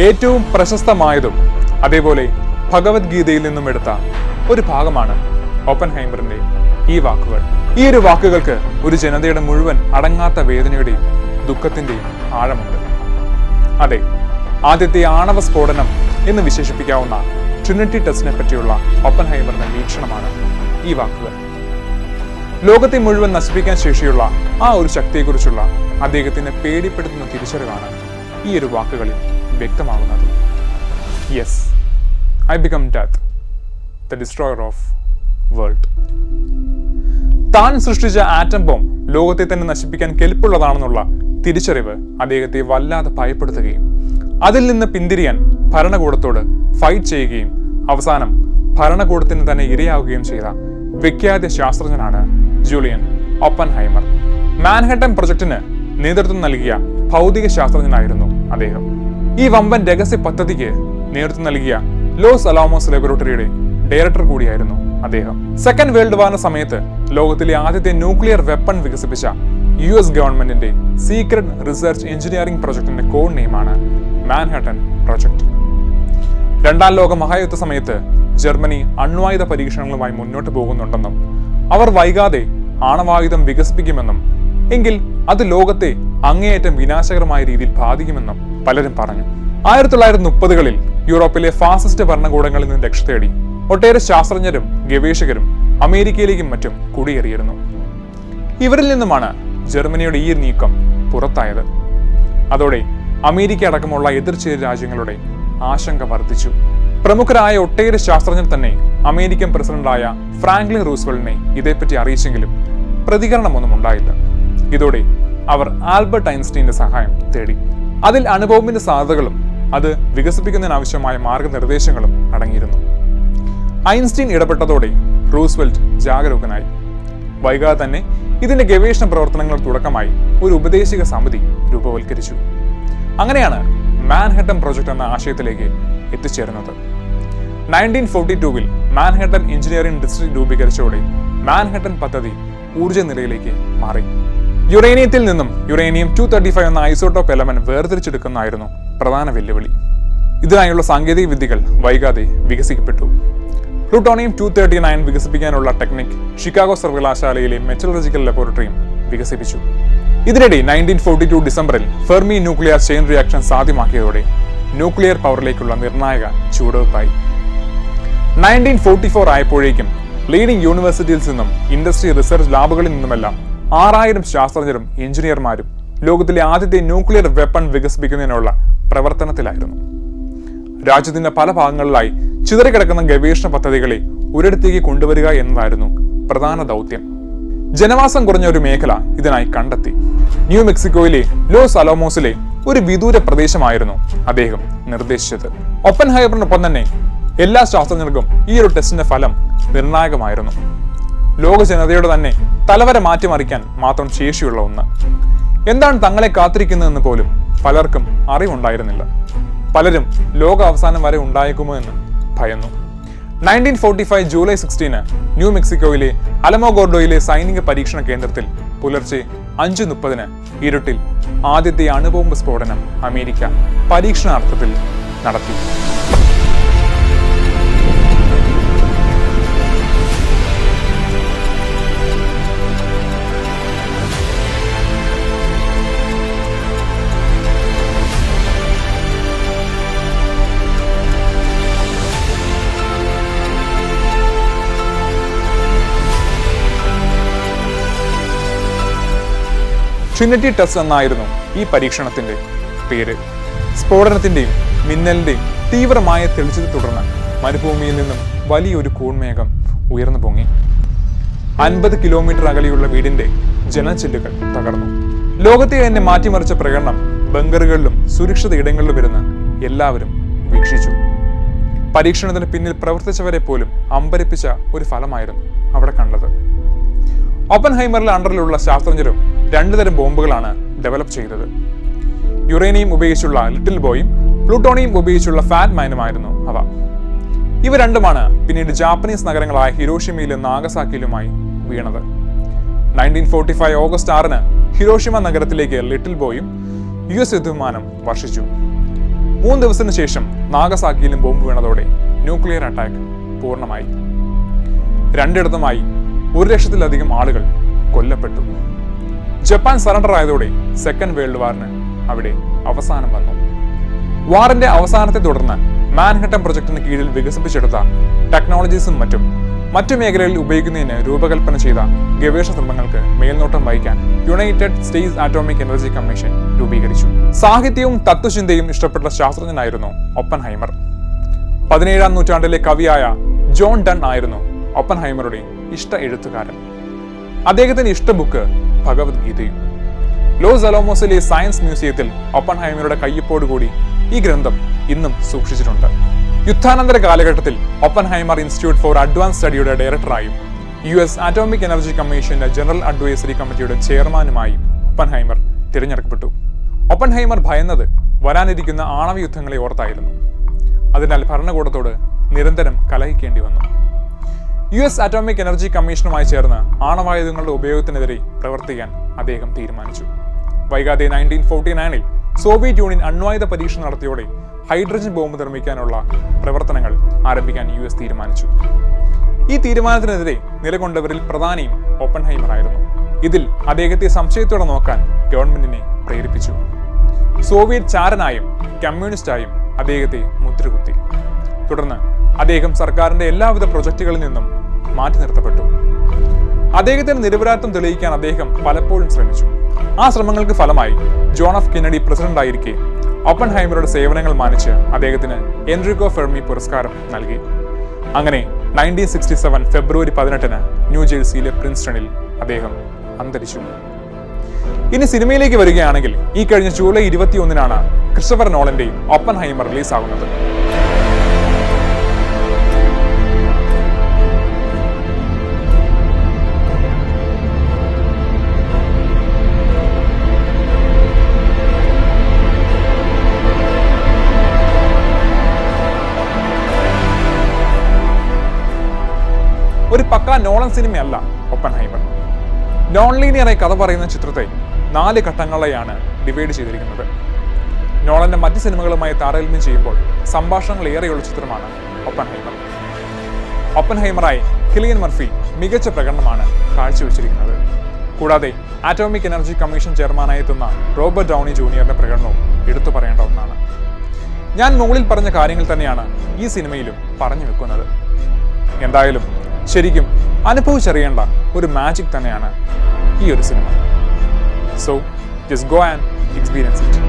ഏറ്റവും പ്രശസ്തമായതും അതേപോലെ ഭഗവത്ഗീതയിൽ നിന്നും എടുത്ത ഒരു ഭാഗമാണ് ഓപ്പൻഹൈമറിന്റെ ഈ വാക്കുകൾ. ഈ ഒരു വാക്കുകൾക്ക് ഒരു ജനതയുടെ മുഴുവൻ അടങ്ങാത്ത വേദനയുടെയും ദുഃഖത്തിന്റെയും ആഴമുണ്ട്. അതെ, ആദ്യത്തെ ആണവ സ്ഫോടനം എന്ന് വിശേഷിപ്പിക്കാവുന്ന ട്രിനിറ്റി ടെസ്റ്റിനെ പറ്റിയുള്ള ഓപ്പൻഹൈമറിന്റെ വീക്ഷണമാണ് ഈ വാക്കുകൾ. ലോകത്തെ മുഴുവൻ നശിപ്പിക്കാൻ ശേഷിയുള്ള ആ ഒരു ശക്തിയെക്കുറിച്ചുള്ള അദ്ദേഹത്തിന്റെ പേടിപ്പെടുത്തുന്ന തിരിച്ചറിവാണ് ഈ ഒരു വാക്കുകളിൽ വ്യക്തമാകുന്നത്. Yes, I become death, the destroyer of world. താൻ സൃഷ്ടിച്ച ആറ്റം ബോംബ് ലോകത്തെ തന്നെ നശിപ്പിക്കാൻ കെൽപ്പുള്ളതാണെന്നുള്ള തിരിച്ചറിവ് അദ്ദേഹത്തെ വല്ലാതെ ഭയപ്പെടുത്തുകയും അതിൽ നിന്ന് പിന്തിരിയാൻ ഭരണകൂടത്തോട് ഫൈറ്റ് ചെയ്യുകയും അവസാനം ഭരണകൂടത്തിന് തന്നെ ഇരയാവുകയും ചെയ്ത വിഖ്യാത ശാസ്ത്രജ്ഞനാണ് ജൂലിയൻ ഓപ്പൻഹൈമർ. മാൻഹട്ടൻ പ്രൊജക്ടിന് നേതൃത്വം നൽകിയ ഭൗതിക ശാസ്ത്രജ്ഞനായിരുന്നു അദ്ദേഹം. ഈ വമ്പൻ രഹസ്യ പദ്ധതിക്ക് നേതൃത്വം നൽകിയ ലോസ് അലാമോസ് ലബോറട്ടറിയുടെ ഡയറക്ടർ കൂടിയായിരുന്നു അദ്ദേഹം. സെക്കൻഡ് വേൾഡ് വാറിന് സമയത്ത് ലോകത്തിലെ ആദ്യത്തെ ന്യൂക്ലിയർ വെപ്പൺ വികസിപ്പിച്ച US ഗവൺമെന്റിന്റെ സീക്രട്ട് റിസർച്ച് എഞ്ചിനീയറിംഗ് പ്രൊജക്ടിന്റെ കോഡ് നെയിമാണ് മാൻഹട്ടൻ പ്രൊജക്ട്. രണ്ടാം ലോക മഹായുദ്ധ സമയത്ത് ജർമ്മനി അണ്വായുധ പരീക്ഷണങ്ങളുമായി മുന്നോട്ട് പോകുന്നുണ്ടെന്നും അവർ വൈകാതെ ആണവായുധം വികസിപ്പിക്കുമെന്നും എങ്കിൽ അത് ലോകത്തെ അങ്ങേയറ്റം വിനാശകരമായ രീതിയിൽ ബാധിക്കുമെന്നും പലരും പറഞ്ഞു. 1930കളിൽ യൂറോപ്പിലെ ഫാസിസ്റ്റ് ഭരണകൂടങ്ങളിൽ നിന്ന് രക്ഷ തേടി ഒട്ടേറെ ശാസ്ത്രജ്ഞരും ഗവേഷകരും അമേരിക്കയിലേക്കും മറ്റും കുടിയേറിയിരുന്നു. ഇവരിൽ നിന്നുമാണ് ജർമ്മനിയുടെ ഈ നീക്കം പുറത്തായത്. അതോടെ അമേരിക്ക അടക്കമുള്ള എതിർചേരി രാജ്യങ്ങളുടെ ആശങ്ക വർദ്ധിച്ചു. പ്രമുഖരായ ഒട്ടേറെ ശാസ്ത്രജ്ഞർ തന്നെ അമേരിക്കൻ പ്രസിഡന്റായ ഫ്രാങ്ക്ലിൻ റൂസ്വെൽറ്റിനെ ഇതേപ്പറ്റി അറിയിച്ചെങ്കിലും പ്രതികരണമൊന്നും ഉണ്ടായില്ല. ഇതോടെ അവർ ആൽബർട്ട് ഐൻസ്റ്റീന്റെ സഹായം തേടി. അതിൽ അണുബോംബിന്റെ സാധ്യതകളും അത് വികസിപ്പിക്കുന്നതിനാവശ്യമായ മാർഗനിർദ്ദേശങ്ങളും അടങ്ങിയിരുന്നു. Einstein ഇടപെട്ടതോടെ Roosevelt ജാഗരൂകനായി. വൈകാതെ തന്നെ ഇതിന്റെ ഗവേഷണ പ്രവർത്തനങ്ങൾ തുടക്കമായി ഒരു ഉപദേശക സമിതി രൂപവൽക്കരിച്ചു. അങ്ങനെയാണ് മാൻഹട്ടൻ പ്രൊജക്ട് എന്ന ആശയത്തിലേക്ക് എത്തിച്ചേരുന്നത്. 1942 മാൻഹട്ടൻ എഞ്ചിനീയറിംഗ് ഡിസ്ട്രിക്ട് രൂപീകരിച്ചതോടെ മാൻഹട്ടൻ പദ്ധതി ഊർജ്ജ നിലയിലേക്ക് മാറി. യുറേനിയത്തിൽ നിന്നും യുറേനിയം 235 എന്ന ഐസോട്ടോപ്പ് എലമെന്റ് വേർതിരിച്ചെടുക്കുന്നതായിരുന്നു പ്രധാന വെല്ലുവിളി. ഇതിനായുള്ള സാങ്കേതിക വിദ്യകൾ വൈകാതെ വികസിക്കപ്പെട്ടു. പ്ലൂട്ടോണിയം 239 വികസിപ്പിക്കാനുള്ള ടെക്നിക് ഷിക്കാഗോ സർവകലാശാലയിലെ മെറ്റലർജിക്കൽ ലബോറട്ടറിയും വികസിപ്പിച്ചു. ഇതിനിടെ 1942 ഡിസംബറിൽ ഫെർമി ന്യൂക്ലിയർ ചെയിൻ റിയാക്ഷൻ സാധ്യമാക്കിയതോടെ ന്യൂക്ലിയർ പവറിലേക്കുള്ള നിർണായക ചുവടുവെപ്പായി. 1944 ആയപ്പോഴേക്കും ലീഡിംഗ് യൂണിവേഴ്സിറ്റിയിൽ നിന്നും ഇൻഡസ്ട്രി റിസർച്ച് ലാബുകളിൽ നിന്നുമെല്ലാം 6000 ശാസ്ത്രജ്ഞരും എഞ്ചിനീയർമാരും ലോകത്തിലെ ആദ്യത്തെ ന്യൂക്ലിയർ വെപ്പൺ വികസിപ്പിക്കുന്നതിനുള്ള പ്രവർത്തനത്തിലായിരുന്നു. രാജ്യത്തിന്റെ പല ഭാഗങ്ങളിലായി ചിതറിക്കിടക്കുന്ന ഗവേഷണ പദ്ധതികളെ ഒരിടത്തേക്ക് കൊണ്ടുവരിക എന്നതായിരുന്നു പ്രധാന ദൗത്യം. ജനവാസം കുറഞ്ഞ ഒരു മേഖല ഇതിനായി കണ്ടെത്തി. ന്യൂ മെക്സിക്കോയിലെ ലോസ് അലോമോസിലെ ഒരു വിദൂര പ്രദേശമായിരുന്നു അദ്ദേഹം നിർദ്ദേശിച്ചത്. ഓപ്പൻഹൈമറിനൊപ്പം തന്നെ എല്ലാ ശാസ്ത്രജ്ഞർക്കും ഈ ഒരു ടെസ്റ്റിന്റെ ഫലം നിർണായകമായിരുന്നു. ലോക ജനതയുടെ തന്നെ തലവര മാറ്റിമറിക്കാൻ മാത്രം ശേഷിയുള്ള ഒന്ന്. എന്താണ് തങ്ങളെ കാത്തിരിക്കുന്നതെന്ന് പോലും പലർക്കും അറിവുണ്ടായിരുന്നില്ല. പലരും ലോക അവസാനം വരെ ഉണ്ടായേക്കുമോ എന്ന് ഭയന്നു. 1945 ജൂലൈ 16 ന്യൂ മെക്സിക്കോയിലെ അലമോഗോർഡോയിലെ സൈനിക പരീക്ഷണ കേന്ദ്രത്തിൽ പുലർച്ചെ 5:30 ഇരുട്ടിൽ ആദ്യത്തെ അണുബോംബ് സ്ഫോടനം അമേരിക്ക പരീക്ഷണാർത്ഥത്തിൽ നടത്തി. ട്രിനിറ്റി ടെസ്റ്റ് എന്നായിരുന്നു ഈ പരീക്ഷണത്തിന്റെ പേര്. സ്ഫോടനത്തിന്റെയും മിന്നലിന്റെയും തീവ്രമായ തെളിച്ചത്തെ തുടർന്ന് മരുഭൂമിയിൽ നിന്നും വലിയൊരു കൂൺമേഘം ഉയർന്നു പൊങ്ങി. 50 കിലോമീറ്റർ അകലെയുള്ള വീടിന്റെ ജനൽച്ചില്ലുകൾ തകർന്നു. ലോകത്തെ തന്നെ മാറ്റിമറിച്ച പ്രകടനം ബങ്കറുകളിലും സുരക്ഷിത ഇടങ്ങളിലും വരുന്ന എല്ലാവരും വീക്ഷിച്ചു. പരീക്ഷണത്തിന് പിന്നിൽ പ്രവർത്തിച്ചവരെ പോലും അമ്പരിപ്പിച്ച ഒരു ഫലമായിരുന്നു അവിടെ കണ്ടത്. ഓപ്പൻഹൈമറിലെ അണ്ടറിലുള്ള ശാസ്ത്രജ്ഞരും 2 തരം ബോംബുകളാണ് ഡെവലപ്പ് ചെയ്തത്. യുറേനിയം ഉപയോഗിച്ചുള്ള ലിറ്റിൽ ബോയും പ്ലൂട്ടോണിയം ഉപയോഗിച്ചുള്ള ഫാറ്റ് മൈനുമായിരുന്നു അവ. ഇവ രണ്ടുമാണ് പിന്നീട് ജാപ്പനീസ് നഗരങ്ങളായ ഹിരോഷിമയിലും നാഗസാക്കിയിലുമായി വീണത്. 1945 ഓഗസ്റ്റ് 6 ഹിരോഷിമ നഗരത്തിലേക്ക് ലിറ്റിൽ ബോയും US യുദ്ധവിമാനം വർഷിച്ചു. 3 ദിവസത്തിന് ശേഷം നാഗസാക്കിയിലും ബോംബ് വീണതോടെ ന്യൂക്ലിയർ അറ്റാക്ക് പൂർണ്ണമായി. രണ്ടിടത്തുമായി 1,00,000-ലധികം ആളുകൾ കൊല്ലപ്പെട്ടു. ജപ്പാൻ സറണ്ടർ ആയതോടെ സെക്കൻഡ് വേൾഡ് വാറിന് അവിടെ അവസാനം വന്നു. വാറിന്റെ അവസാനത്തെ തുടർന്ന് മാൻഹട്ടൻ പ്രൊജക്ടിന് കീഴിൽ വികസിപ്പിച്ചെടുത്ത ടെക്നോളജീസും മറ്റു മേഖലകളിൽ ഉപയോഗിക്കുന്നതിന് രൂപകൽപ്പന ചെയ്ത ഗവേഷണ ശ്രമങ്ങൾക്ക് മേൽനോട്ടം വഹിക്കാൻ United States atomic energy commission രൂപീകരിച്ചു. സാഹിത്യവും തത്വചിന്തയും ഇഷ്ടപ്പെട്ട ശാസ്ത്രജ്ഞനായിരുന്നു ഒപ്പൻഹൈമർ. 17-ാം നൂറ്റാണ്ടിലെ കവിയായ ജോൺ ഡൺ ആയിരുന്നു ഒപ്പൻഹൈമറുടെ ഇഷ്ട എഴുത്തുകാരൻ. അദ്ദേഹത്തിന്റെ ഇഷ്ട ബുക്ക് ഭഗവത്ഗീതയും. ലോസ് അലോമോസിലെ സയൻസ് മ്യൂസിയത്തിൽ ഒപ്പൻഹൈമറുടെ കയ്യൊപ്പോടുകൂടി ഈ ഗ്രന്ഥം ഇന്നും സൂക്ഷിച്ചിട്ടുണ്ട്. യുദ്ധാനന്തര കാലഘട്ടത്തിൽ ഒപ്പൻഹൈമർ ഇൻസ്റ്റിറ്റ്യൂട്ട് ഫോർ അഡ്വാൻസ് സ്റ്റഡിയുടെ ഡയറക്ടറായും US ആറ്റോമിക് എനർജി കമ്മീഷന്റെ ജനറൽ അഡ്വൈസറി കമ്മിറ്റിയുടെ ചെയർമാനുമായി ഒപ്പൻഹൈമർ തിരഞ്ഞെടുക്കപ്പെട്ടു. ഒപ്പൻഹൈമർ ഭയന്നത് വരാനിരിക്കുന്ന ആണവ യുദ്ധങ്ങളെ ഓർത്തായിരുന്നു. അതിനാൽ ഭരണകൂടത്തോട് നിരന്തരം കലഹിക്കേണ്ടി വന്നു. US ആറ്റോമിക് എനർജി കമ്മീഷനുമായി ചേർന്ന് ആണവായുധങ്ങളുടെ ഉപയോഗത്തിനെതിരെ പ്രവർത്തിക്കാൻ അദ്ദേഹം തീരുമാനിച്ചു. വൈകാതെ 1949-ൽ സോവിയറ്റ് യൂണിയൻ അണ്വായുധ പരീക്ഷണം നടത്തിയോടെ ഹൈഡ്രജൻ ബോംബ് നിർമ്മിക്കാനുള്ള പ്രവർത്തനങ്ങൾ ആരംഭിക്കാൻ US തീരുമാനിച്ചു. ഈ തീരുമാനത്തിനെതിരെ നിലകൊണ്ടവരിൽ പ്രധാനിയും ഒപ്പൻഹൈമർ ആയിരുന്നു. ഇതിൽ അദ്ദേഹത്തെ സംശയത്തോടെ നോക്കാൻ ഗവൺമെന്റിനെ പ്രേരിപ്പിച്ചു. സോവിയറ്റ് ചാരനായും കമ്മ്യൂണിസ്റ്റായും അദ്ദേഹത്തെ മുദ്രകുത്തി. തുടർന്ന് അദ്ദേഹം സർക്കാരിന്റെ എല്ലാവിധ പ്രൊജക്ടുകളിൽ നിന്നും മാറ്റി നിർത്തപ്പെട്ടു. അദ്ദേഹത്തിന്റെ നിരപരാധിത്വം തെളിയിക്കാൻ അദ്ദേഹം പലപ്പോഴും ശ്രമിച്ചു. ആ ശ്രമങ്ങൾക്ക് ഫലമായി ജോൺ എഫ് കെന്നഡി പ്രസിഡന്റായിരിക്കെ ഒപ്പൻഹൈമറുടെ സേവനങ്ങൾ മാനിച്ച് അദ്ദേഹത്തിന് എൻറിക്കോ ഫെർമി പുരസ്കാരം നൽകി. അങ്ങനെ 1967 ഫെബ്രുവരി 18-ന് ന്യൂജേഴ്സിയിലെ പ്രിൻസ്റ്റണിൽ അദ്ദേഹം അന്തരിച്ചു. ഇനി സിനിമയിലേക്ക് വരികയാണെങ്കിൽ ഈ കഴിഞ്ഞ ജൂലൈ 21-നാണ് ക്രിസ്റ്റഫർ നോളന്റെ ഒപ്പൻഹൈമർ റിലീസാകുന്നത്. ഒരു പക്കാ നോളൻ സിനിമയല്ല ഒപ്പൻഹൈമർ. നോൺ ലീനിയറായി കഥ പറയുന്ന ചിത്രത്തെ 4 ഘട്ടങ്ങളെയാണ് ഡിവൈഡ് ചെയ്തിരിക്കുന്നത്. നോളന്റെ മറ്റ് സിനിമകളുമായി താരതമ്യം ചെയ്യുമ്പോൾ സംഭാഷണങ്ങൾ ഏറെയുള്ള ചിത്രമാണ് ഒപ്പൻഹൈമർ. ഒപ്പൻഹൈമറായി കിലിയൻ മർഫി മികച്ച പ്രകടനമാണ് കാഴ്ചവെച്ചിരിക്കുന്നത്. കൂടാതെ ആറ്റോമിക് എനർജി കമ്മീഷൻ ചെയർമാനായി എത്തുന്ന റോബർട്ട് ഡൗണി ജൂനിയറിന്റെ പ്രകടനവും എടുത്തു പറയേണ്ട ഒന്നാണ്. ഞാൻ മുകളിൽ പറഞ്ഞ കാര്യങ്ങൾ തന്നെയാണ് ഈ സിനിമയിലും പറഞ്ഞു വെക്കുന്നത്. എന്തായാലും ശരിക്കും അനുഭവിച്ചറിയേണ്ട ഒരു മാജിക് തന്നെയാണ് ഈ ഒരു cinema. So just go and experience it.